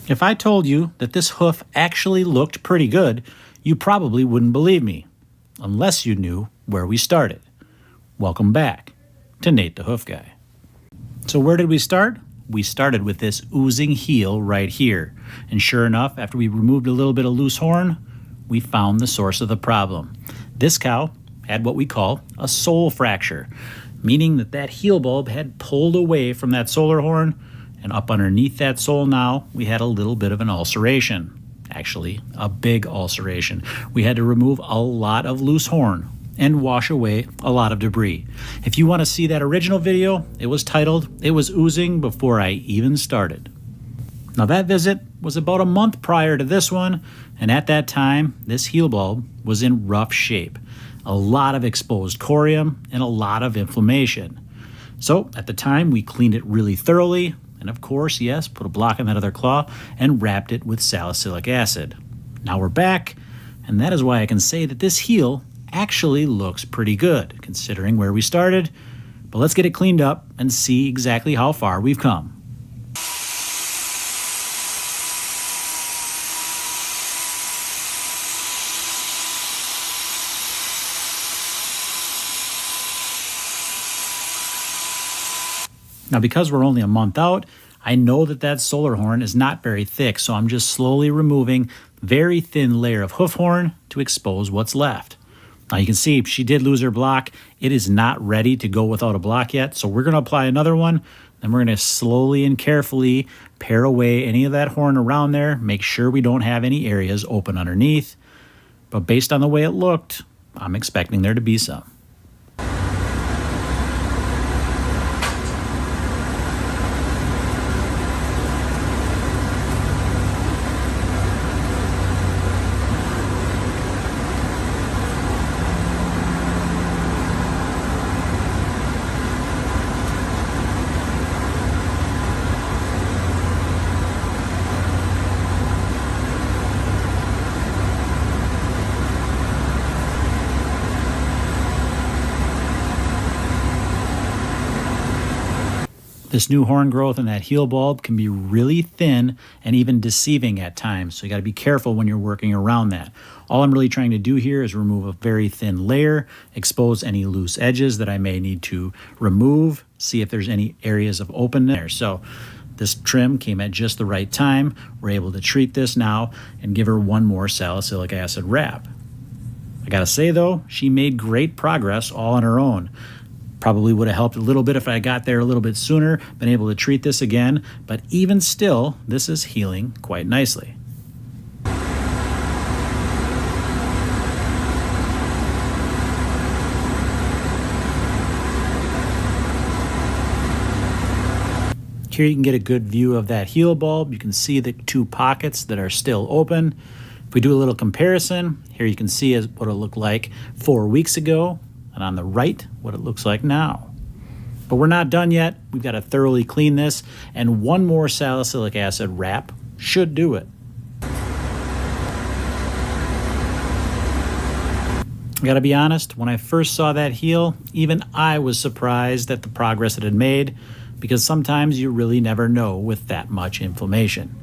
If I told you that this hoof actually looked pretty good, you probably wouldn't believe me, unless you knew where we started. Welcome back to Nate the Hoof Guy. So where did we start? We started with this oozing heel right here. And sure enough, after we removed a little bit of loose horn, we found the source of the problem. This cow had what we call a sole fracture, meaning that heel bulb had pulled away from that solar horn, and up underneath that sole now, we had a little bit of an ulceration. Actually, a big ulceration. We had to remove a lot of loose horn and wash away a lot of debris. If you want to see that original video, it was titled, "It Was Oozing Before I Even Started." Now that visit was about a month prior to this one, and at that time, this heel bulb was in rough shape. A lot of exposed corium and a lot of inflammation. So at the time, we cleaned it really thoroughly, and of course, yes, put a block on that other claw and wrapped it with salicylic acid. Now we're back, and that is why I can say that this heel actually looks pretty good, considering where we started. But let's get it cleaned up and see exactly how far we've come. Now, because we're only a month out, I know that solar horn is not very thick, so I'm just slowly removing very thin layer of hoof horn to expose what's left. Now you can see she did lose her block. It is not ready to go without a block yet, so we're going to apply another one, and we're going to slowly and carefully pare away any of that horn around there, make sure we don't have any areas open underneath. But based on the way it looked, I'm expecting there to be some. This new horn growth in that heel bulb can be really thin and even deceiving at times, so you got to be careful when you're working around that. All I'm really trying to do here is remove a very thin layer, expose any loose edges that I may need to remove, see if there's any areas of open there. So this trim came at just the right time. We're able to treat this now and give her one more salicylic acid wrap. I gotta say though, she made great progress all on her own. Probably would have helped a little bit if I got there a little bit sooner, been able to treat this again, but even still, this is healing quite nicely. Here you can get a good view of that heel bulb. You can see the two pockets that are still open. If we do a little comparison, here you can see what it looked like 4 weeks ago, and on the right, what it looks like now. But we're not done yet. We've got to thoroughly clean this, and one more salicylic acid wrap should do it. I gotta be honest, when I first saw that heel, even I was surprised at the progress it had made, because sometimes you really never know with that much inflammation.